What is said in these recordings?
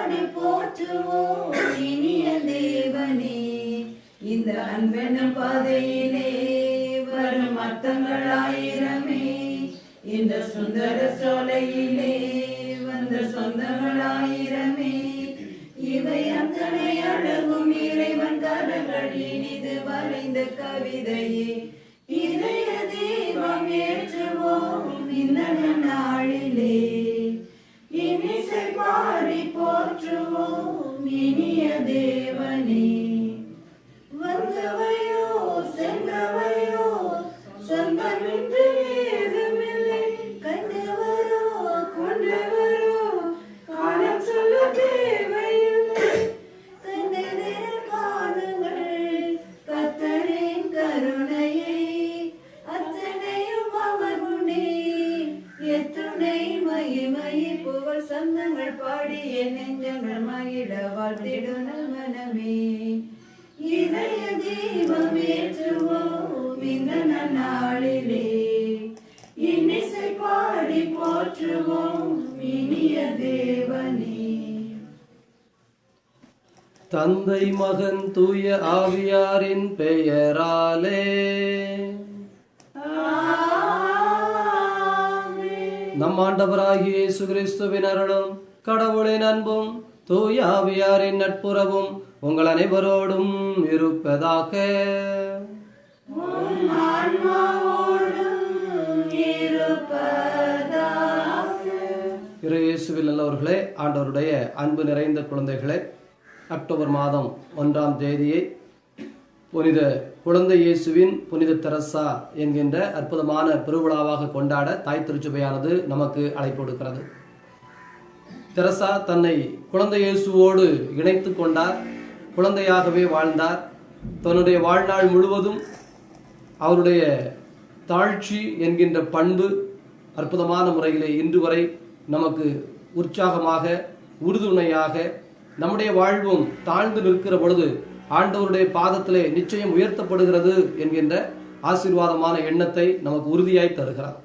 பாடி போற்றுவோம் இனிய தேவனே. இந்த அன்பெனும் பாதையிலே வரும் அர்த்தங்கள் ஆயிரமே, இந்த சுந்தர சோலையிலே வந்த சொந்தங்கள் ஆயிரமே. இவை அத்தனை அழகும் இறைவன் கரங்கள் இனிது வரைந்த கவிதையே. இதய தீபம் ஏற்றுவோம் இந்த நாளிலே, இனிசை பாடி போற்றுவோம் இனிய தேவனே. வந்தவையோ சென்றவையோ சொந்தமின்றி ஏதுமில்லை, கண்டவரோ கொண்டவரோ காலம் சொல்ல தேவையில்லை. கண்டதே காணுங்கள் கர்த்தரின் கருணையை, அத்தனையும் அவர் முன்னே எத்துணை மகிமையை புகழ் சந்தங்கள் பாடிய நெஞ்சங்கள் மகிழ வாழ்த்திடுனல் மனமே. இதய தீபம் ஏற்றுவோம் இந்த நாளிலே, இன்னிசை பாடி போற்றுவோம் இனிய தேவனே. தந்தை மகன் தூய ஆவியாரின் பெயராலே நம் ஆண்டவராகிய இயேசு கிறிஸ்துவின் அருளும் கடவுளின் அன்பும் தூய ஆவியாரின் நட்புறவும் உங்கள் அனைவரோடும் இருப்பதாக. இயேசுவில் நல்லவர்களே, ஆண்டவருடைய அன்பு நிறைந்த குழந்தைகளே, அக்டோபர் மாதம் 1ஆம் தேதியை புனித குழந்தை இயேசுவின் புனித தெரசா என்கின்ற அற்புதமான பெருவிழாவாக கொண்டாட தாய் திருச்சபையானது நமக்கு அழைப்பு கொடுக்கிறது. தெரசா தன்னை குழந்தை இயேசுவோடு இணைத்து கொண்டார், குழந்தையாகவே வாழ்ந்தார். தன்னுடைய வாழ்நாள் முழுவதும் அவருடைய தாழ்ச்சி என்கின்ற பண்பு அற்புதமான முறையிலே இன்று வரை நமக்கு உற்சாகமாக உறுதுணையாக, நம்முடைய வாழ்வும் தாழ்ந்து நிற்கிற பொழுது ஆண்டவருடைய பாதத்திலே நிச்சயம் உயர்த்தப்படுகிறது என்கின்ற ஆசீர்வாதமான எண்ணத்தை நமக்கு உறுதியாய் தருகிறார்.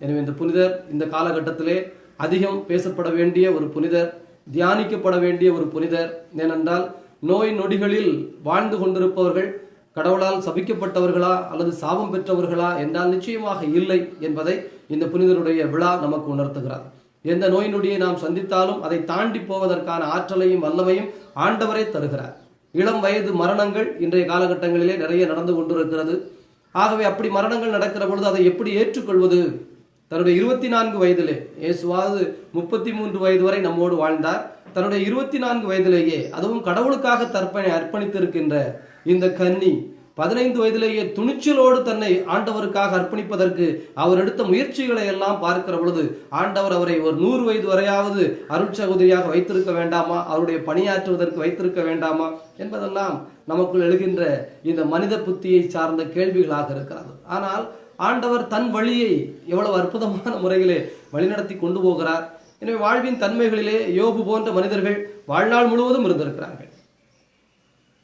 எனவே இந்த புனிதர் இந்த காலகட்டத்திலே அதிகம் பேசப்பட வேண்டிய ஒரு புனிதர், தியானிக்கப்பட வேண்டிய ஒரு புனிதர். ஏனென்றால் நோய் நொடிகளில் வாழ்ந்து கொண்டிருப்பவர்கள் கடவுளால் சபிக்கப்பட்டவர்களா அல்லது சாபம் பெற்றவர்களா என்றால் நிச்சயமாக இல்லை என்பதை இந்த புனிதருடைய விழா நமக்கு உணர்த்துகிறார். எந்த நோய் நொடியை நாம் சந்தித்தாலும் அதை தாண்டி போவதற்கான ஆற்றலையும் வல்லமையும் ஆண்டவரே தருகிறார். இளம் வயது மரணங்கள் இன்றைய காலகட்டங்களிலே நிறைய நடந்து கொண்டிருக்கிறது. ஆகவே அப்படி மரணங்கள் நடக்கிற பொழுது அதை எப்படி ஏற்றுக்கொள்வது? தன்னுடைய 24 வயதிலே, இயேசுவாவது 33 வயது வரை நம்மோடு வாழ்ந்தார். தன்னுடைய 24 வயதிலேயே, அதுவும் கடவுளுக்காக அர்ப்பணித்திருக்கின்ற இந்த கன்னி 15 வயதிலேயே துணிச்சலோடு தன்னை ஆண்டவருக்காக அர்ப்பணிப்பதற்கு அவர் எடுத்த முயற்சிகளை எல்லாம் பார்க்கிற பொழுது ஆண்டவர் அவரை ஒரு 100 வயது வரையாவது அருட்சகோதரியாக வைத்திருக்க வேண்டாமா, அவருடைய பணியாற்றுவதற்கு வைத்திருக்க வேண்டாமா என்பதெல்லாம் நமக்குள் எழுகின்ற இந்த மனித புத்தியை சார்ந்த கேள்விகளாக இருக்கிறது. ஆனால் ஆண்டவர் தன் வழியை எவ்வளவு அற்புதமான முறையிலே வழிநடத்தி கொண்டு போகிறார். எனவே வாழ்வின் தன்மைகளிலே யோபு போன்ற மனிதர்கள் வாழ்நாள் முழுவதும் இருந்திருக்கிறார்கள்.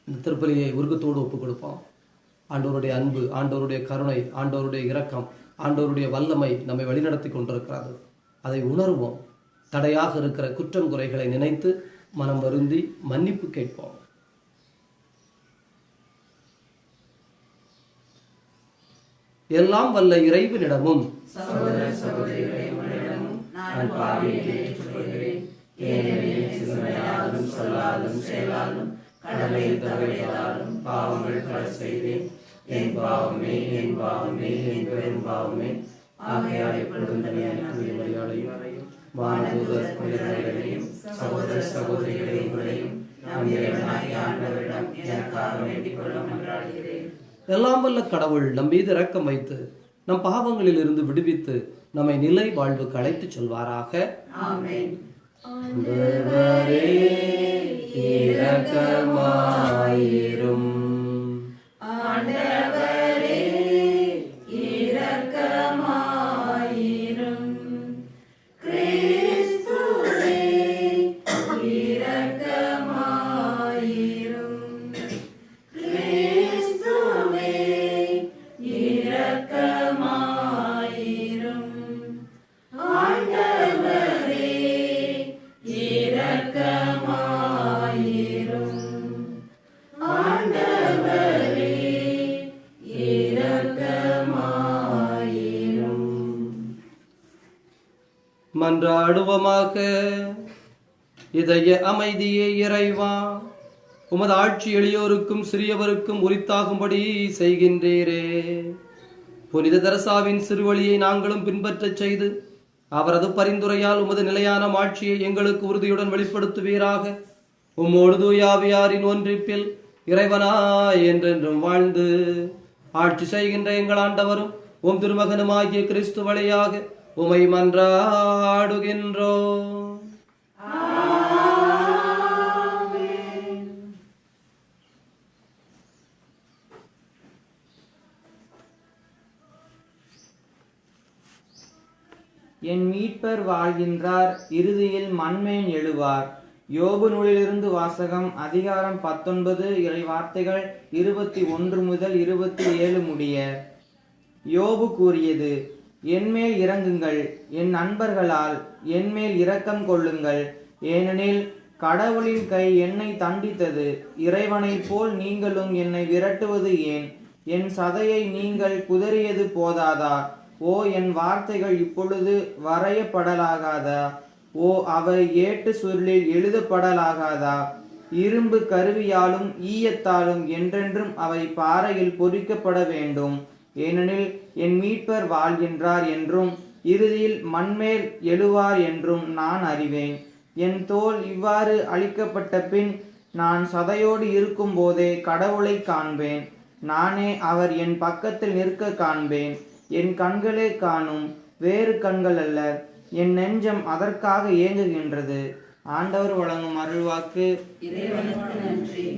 இந்த திருப்பலியை உருக்கத்தோடு ஒப்புக் கொடுப்போம். ஆண்டவருடைய அன்பு, ஆண்டவருடைய கருணை, ஆண்டவருடைய இரக்கம், ஆண்டவருடைய வல்லமை நம்மை வழிநடத்தி கொண்டிருக்கிறது. அதை உணர்வோம். தடையாக இருக்கிற குற்றம் குறைகளை நினைத்து மனம் வருந்தி மன்னிப்பு கேட்போம். எல்லாம் வல்ல இறைவனிடமும் சகோதர சகோதரிகளிடமும் நான் பாவியை ஏற்றுக்கொள்கிறேன். ஏனெனில் சிந்தனையாலும் சொல்லாலும் செயலாலும் கடமையில் தவறியதாலும் பாவங்கள் பல செய்தேன். என் பாவமே, என் பாவமே, என் பெரும் பாவமே. ஆகையால் எப்பொழுதும் தனியாளையும் வானதூதர் புனிதர்களையும் சகோதர சகோதரிகளையும் நம் இறைவனாகிய ஆண்டவரிடம் எனக்காக வேண்டிக் கொள்ள மன்றாடுகிறேன். எல்லாம் வல்ல கடவுள் நம் மீது இரக்கம் வைத்து நம் பாவங்களில் இருந்து விடுவித்து நம்மை நிலை வாழ்வுக்கு அழைத்து செல்வாராக. ஆமென். ஆண்டவரே இரக்கமாயிரும். ஆண்டவரே இரக்கமாயிரும். கிறிஸ்துவே இரக்கமாயிரும். கிறிஸ்துவே இரக்கமாயிரும். ஆண்டவரே இரக்கமாயிரும். மன்றாடுவோமாக. இதய அமைதியே இறைவா, உமது ஆட்சி எளியோருக்கும் சிறியவருக்கும் உரித்தாகும்படி செய்கின்றீரே. புனித தெரசாவின் சிறுவழியை நாங்களும் பின்பற்றச் செய்து அவரது பரிந்துரையால் உமது நிலையான ஆட்சியை எங்களுக்கு உறுதியுடன் வெளிப்படுத்துவீராக. உம்மோடு தூயாவியாரின் ஒன்றிப்பில் இறைவனாய் என்றென்றும் வாழ்ந்து ஆட்சி செய்கின்ற எங்கள் ஆண்டவரும் உம் திருமகனுமாகிய கிறிஸ்து வழியாக உமை மன்றாடுகின்றோம். என் மீட்பர் வாழ்கின்றார், இறுதியில் மண்மேல் எழுவார். யோபு நூலிலிருந்து வாசகம். அதிகாரம் 19 இறை வார்த்தைகள் 21 முதல் 27 முடிய. யோபு கூறியது: என்மேல் இரங்குங்கள், என் நண்பர்களால் என்மேல் இரக்கம் கொள்ளுங்கள். ஏனெனில் கடவுளின் கை என்னை தண்டித்தது. இறைவனைப் போல் நீங்களும் என்னை விரட்டுவது ஏன்? என் சதையை நீங்கள் குதறியது போதாதா? ஓ, என் வார்த்தைகள் இப்பொழுது வரையப்படலாகாதா? ஓ, அவை ஏட்டு சுருளில் எழுதப்படலாகாதா? இரும்பு கருவியாலும் ஈயத்தாலும் என்றென்றும் அவை பாறையில் பொறிக்கப்பட வேண்டும். ஏனெனில் என் மீட்பர் வாழ்கின்றார் என்றும் இறுதியில் மண்மேல் எழுவார் என்றும் நான் அறிவேன். என் தோல் இவ்வாறு அழிக்கப்பட்ட பின் நான் சதையோடு இருக்கும் போதே கடவுளை காண்பேன். நானே அவர் என் பக்கத்தில் நிற்க காண்பேன். என் கண்களே காணும், வேறு கண்கள் அல்ல. என் நெஞ்சம் அதற்காக ஏங்குகின்றது. ஆண்டவர் வழங்கும் அருள்வாக்கு. இறைவனுக்கு நன்றி.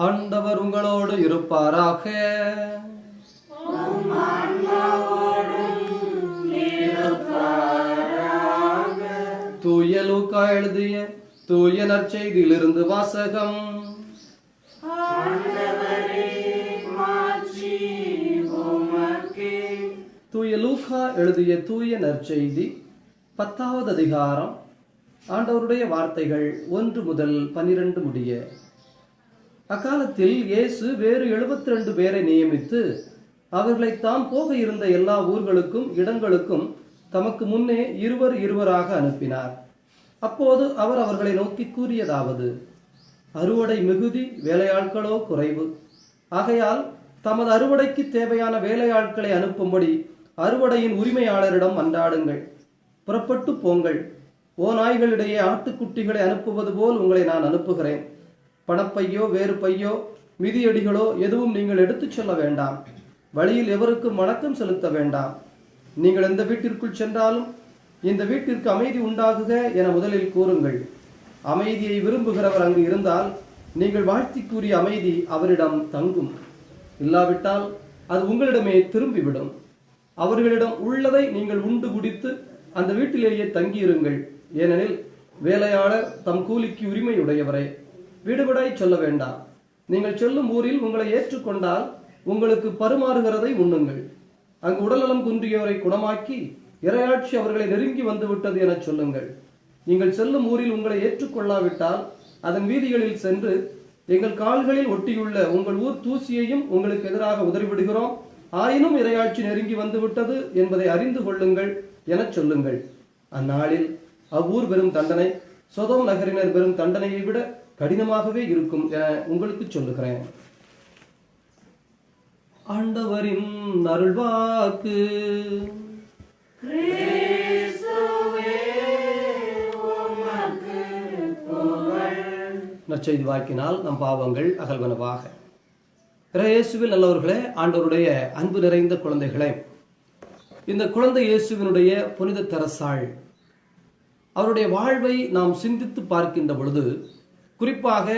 ஆண்டவர் உங்களோடு இருப்பாராக. தூய லூக்கா எழுதிய தூய நற்செய்தியிலிருந்து வாசகம். தூய லூக்கா எழுதிய தூய நற்செய்தி 10வது அதிகாரம். ஆண்டவருடைய வார்த்தைகள் 1 முதல் 12 முடிய. அக்காலத்தில் இயேசு வேறு 72 பேரை நியமித்து அவர்களை தாம் போக இருந்த எல்லா ஊர்களுக்கும் இடங்களுக்கும் தமக்கு முன்னே இருவராக அனுப்பினார். அப்போது அவர் அவர்களை நோக்கி கூறியதாவது: அறுவடை மிகுதி, வேலையாட்களோ குறைவு. ஆகையால் தமது அறுவடைக்கு தேவையான வேலையாட்களை அனுப்பும்படி அறுவடையின் உரிமையாளரிடம் மன்றாடுங்கள். புறப்பட்டு போங்கள், ஓநாய்களிடையே ஆட்டுக்குட்டிகளை அனுப்புவது போல் உங்களை நான் அனுப்புகிறேன். பணப்பையோ வேறு பையோ மிதியடிகளோ எதுவும் நீங்கள் எடுத்துச் செல்ல வேண்டாம். வழியில் எவருக்கும் வணக்கம் செலுத்த வேண்டாம். நீங்கள் எந்த வீட்டிற்குள் சென்றாலும் இந்த வீட்டிற்கு அமைதி உண்டாகுக என முதலில் கூறுங்கள். அமைதியை விரும்புகிறவர் அங்கு இருந்தால் நீங்கள் வாழ்த்திக்குரிய அமைதி அவரிடம் தங்கும். இல்லாவிட்டால் அது உங்களிடமே திரும்பிவிடும். அவர்களிடம் உள்ளதை நீங்கள் உண்டு குடித்து அந்த வீட்டிலேயே தங்கியிருங்கள். ஏனெனில் வேலையாளர் தம் கூலிக்கு உரிமையுடையவரே. வீடுவிடாய் சொல்ல வேண்டாம். நீங்கள் செல்லும் ஊரில் உங்களை ஏற்றுக்கொண்டால் உங்களுக்கு பருமாறுகிறதை உண்ணுங்கள். அங்கு உடல்நலம் குன்றியவரை குணமாக்கி இறையாட்சி அவர்களை நெருங்கி வந்துவிட்டது என சொல்லுங்கள். நீங்கள் செல்லும் ஊரில் உங்களை ஏற்றுக்கொள்ளாவிட்டால் அதன் வீதிகளில் சென்று எங்கள் கால்களில் ஒட்டியுள்ள உங்கள் ஊர் தூசியையும் உங்களுக்கு எதிராக உதறிவிடுகிறோம், ஆயினும் இறையாட்சி நெருங்கி வந்துவிட்டது என்பதை அறிந்து கொள்ளுங்கள் என சொல்லுங்கள். அந்நாளில் அவ்வூர் பெறும் தண்டனை சொதோம் நகரினர் பெறும் தண்டனையை விட கடினமாகவே இருக்கும் என உங்களுக்கு சொல்லுகிறேன். ஆண்டவரின் அருள்வாக்கு. நற்செய்தி வாக்கினால் நம் பாவங்கள் அகல்வனவாக. இயேசுவில் நல்லவர்களே, ஆண்டவருடைய அன்பு நிறைந்த குழந்தைகளே, இந்த குழந்தை இயேசுவினுடைய புனித தெரசாள் அவருடைய வாழ்வை நாம் சிந்தித்து பார்க்கின்ற பொழுது, குறிப்பாக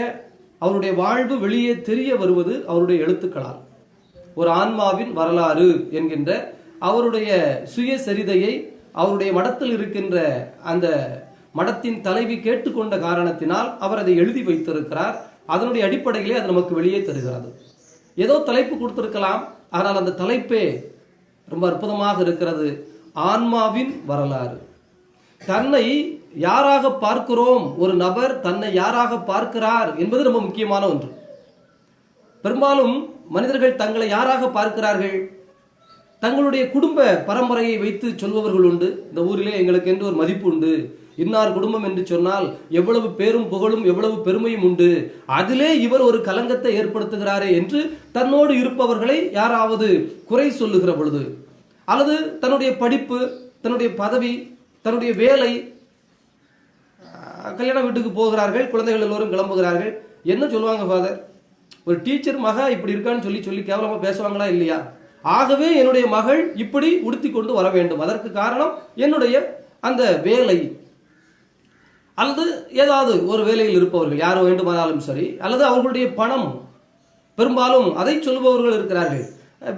அவருடைய வாழ்வு வெளியே தெரிய வருவது அவருடைய எழுத்துக்களால். ஒரு ஆன்மாவின் வரலாறு என்கின்ற அவருடைய சுயசரிதையை அவருடைய மடத்தில் இருக்கின்ற அந்த மடத்தின் தலைவி கேட்டுக்கொண்ட காரணத்தினால் அவர் அதை எழுதி வைத்திருக்கிறார். அதனுடைய அடிப்படையிலே அது நமக்கு வெளியே தருகிறது. ஏதோ தலைப்பு கொடுத்திருக்கலாம், ஆனால் அந்த தலைப்பே ரொம்ப அற்புதமாக இருக்கிறது. ஆன்மாவின் வரலாறு. தன்னை யாராக பார்க்கிறோம், ஒரு நபர் தன்னை யாராக பார்க்கிறார் என்பது ரொம்ப முக்கியமான ஒன்று. பெரும்பாலும் மனிதர்கள் தங்களை யாராக பார்க்கிறார்கள்? தங்களுடைய குடும்ப பரம்பரையை வைத்து சொல்பவர்கள் உண்டு. இந்த ஊரிலே எங்களுக்கு என்று ஒரு மதிப்பு உண்டு, இன்னார் குடும்பம் என்று சொன்னால் எவ்வளவு பேரும் புகழும் எவ்வளவு பெருமையும் உண்டு, அதிலே இவர் ஒரு கலங்கத்தை ஏற்படுத்துகிறாரே என்று தன்னோடு இருப்பவர்களை யாராவது குறை சொல்லுகிற பொழுது, அல்லது தன்னுடைய படிப்பு, தன்னுடைய பதவி, தன்னுடைய வேலை, கல்யாண வீட்டுக்கு போகிறார்கள், குழந்தைகள் எல்லோரும் கிளம்புகிறார்கள், என்ன சொல்லுவாங்க ஃபாதர், ஒரு டீச்சர் மகா இப்படி இருக்கான்னு சொல்லி சொல்லி கேவலமா பேசுவாங்களா இல்லையா? ஆகவே என்னுடைய மகள் இப்படி உடுத்தி கொண்டு வர வேண்டும், அதற்கு காரணம் என்னுடைய அந்த வேலை, அல்லது ஏதாவது ஒரு வேலையில் இருப்பவர்கள் யாரோ வேண்டுமானாலும் சரி, அல்லது அவர்களுடைய பணம். பெரும்பாலும் அதை சொல்பவர்கள் இருக்கிறார்கள்.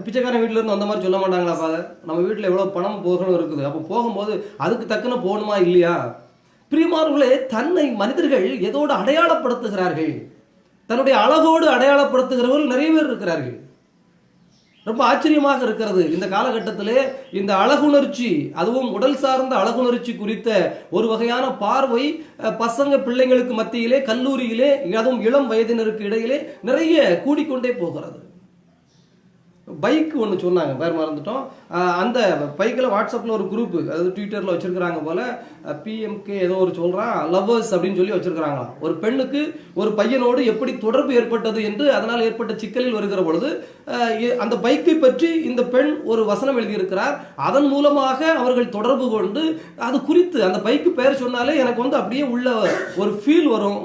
பிச்சைக்காரன் வீட்டில இருந்து அந்த மாதிரி சொல்ல மாட்டாங்களா ஃபாதர், நம்ம வீட்டில் எவ்வளவு பணம் போகணும் இருக்குது, அப்போ போகும்போது அதுக்கு தக்கன போகணுமா இல்லையா? பிரியமானவர்களே, தன்னை மனிதர்கள் எதோடு அடையாளப்படுத்துகிறார்கள்? தன்னுடைய அழகோடு அடையாளப்படுத்துகிறவர்கள் நிறைய பேர் இருக்கிறார்கள். ரொம்ப ஆச்சரியமாக இருக்கிறது. இந்த காலகட்டத்திலே இந்த அழகுணர்ச்சி, அதுவும் உடல் சார்ந்த அழகுணர்ச்சி குறித்த ஒரு வகையான பார்வை பசங்க பிள்ளைங்களுக்கு மத்தியிலே, கல்லூரியிலே, அதுவும் இளம் வயதினருக்கு இடையிலே நிறைய கூடிக்கொண்டே போகிறது. பைக் ஒன்று சொன்னாங்க, பேர் மறந்துட்டோம். அந்த பைக்கில் வாட்ஸ்அப்பில் ஒரு குரூப், அதாவது ட்விட்டரில் வச்சிருக்கிறாங்க போல, பிஎம்கே ஏதோ ஒரு சொல்கிறான், லவ்வர்ஸ் அப்படின்னு சொல்லி வச்சிருக்கிறாங்களாம். ஒரு பெண்ணுக்கு ஒரு பையனோடு எப்படி தொடர்பு ஏற்பட்டது என்று அதனால் ஏற்பட்ட சிக்கலில் வருகிற பொழுது அந்த பைக்கை பற்றி இந்த பெண் ஒரு வசனம் எழுதியிருக்கிறார். அதன் மூலமாக அவர்கள் தொடர்பு கொண்டு அது குறித்து, அந்த பைக்கு பெயர் சொன்னாலே எனக்கு அப்படியே உள்ள ஒரு ஃபீல் வரும்.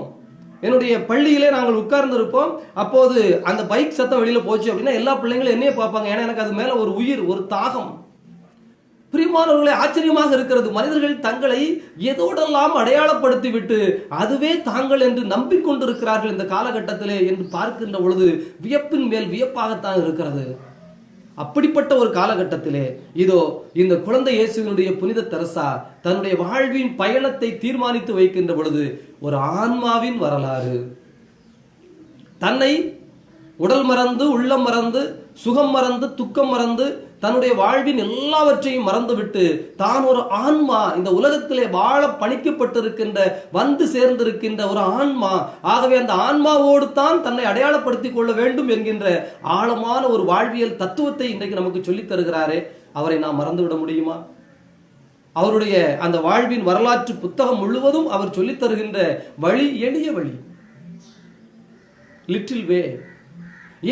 என்னுடைய பள்ளியிலே நாங்கள் உட்கார்ந்து இருப்போம், அப்போது அந்த பைக் சத்தம் வெளியில போச்சு அப்படின்னா எல்லா பிள்ளைங்களும் என்னையே பார்ப்பாங்க, ஏன்னா எனக்கு அது மேல ஒரு உயிர், ஒரு தாகம். பிரியமானவர்களே, ஆச்சரியமாக இருக்கிறது. மனிதர்கள் தங்களை எதோடெல்லாம் அடையாளப்படுத்தி விட்டு அதுவே தாங்கள் என்று நம்பிக்கொண்டிருக்கிறார்கள் இந்த காலகட்டத்திலே என்று பார்க்கின்ற பொழுது வியப்பின் மேல் வியப்பாகத்தான் இருக்கிறது. அப்படிப்பட்ட ஒரு காலகட்டத்திலே இதோ இந்த குழந்தை இயேசுவினுடைய புனித தெரசா தன்னுடைய வாழ்வின் பயணத்தை தீர்மானித்து வைக்கின்ற பொழுது ஒரு ஆன்மாவின் வரலாறு. தன்னை உடல் மறந்து, உள்ளம் மறந்து, சுகம் மறந்து, துக்கம் மறந்து, தன்னுடைய வாழ்வின் எல்லாவற்றையும் மறந்துவிட்டு தான் ஒரு ஆன்மா, இந்த உலகத்திலே வாழ பணிக்கப்பட்டிருக்கின்ற, வந்து சேர்ந்திருக்கின்ற ஒரு ஆன்மா. ஆகவே அந்த ஆன்மாவோடு தான் தன்னை அடையாளப்படுத்திக் கொள்ள வேண்டும் என்கின்ற ஆழமான ஒரு வாழ்வியல் தத்துவத்தை இன்றைக்கு நமக்கு சொல்லித் தருகிறாரே, அவரை நாம் மறந்துவிட முடியுமா? அவருடைய அந்த வாழ்வின் வரலாற்று புத்தகம் முழுவதும் அவர் சொல்லித் தருகின்ற வழி எளிய வழி, லிட்டில் வே.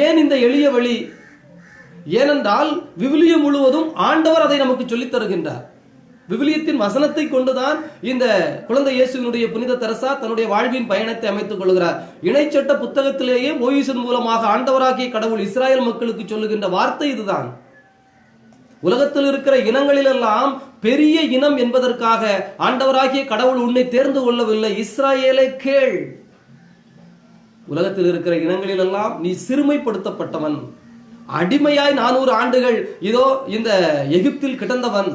ஏன் இந்த எளிய வழி? ஏனென்றால் விவிலியம் முழுவதும் ஆண்டவர் அதை நமக்கு சொல்லித் தருகின்றார். விவிலியத்தின் வசனத்தை கொண்டுதான் இந்த குழந்தை இயேசுவினுடைய புனித தெரசா தன்னுடைய வாழ்வின் பயணத்தை அமைத்துக் கொள்கிறார். இணைச்சட்ட புத்தகத்திலேயே மோயிசின் மூலமாக ஆண்டவராகிய கடவுள் இஸ்ராயல் மக்களுக்கு சொல்லுகின்ற வார்த்தை இதுதான். உலகத்தில் இருக்கிற இனங்களிலெல்லாம் பெரிய இனம் என்பதற்காக ஆண்டவராகிய கடவுள் உன்னை தேர்ந்து கொள்ளவில்லை. இஸ்ராயேலை கேள், உலகத்தில் இருக்கிற இனங்களிலெல்லாம் நீ சிறுமைப்படுத்தப்பட்டவன், அடிமையாய் 400 ஆண்டுகள் இதோ இந்த எகிப்தில் கிடந்தவன்,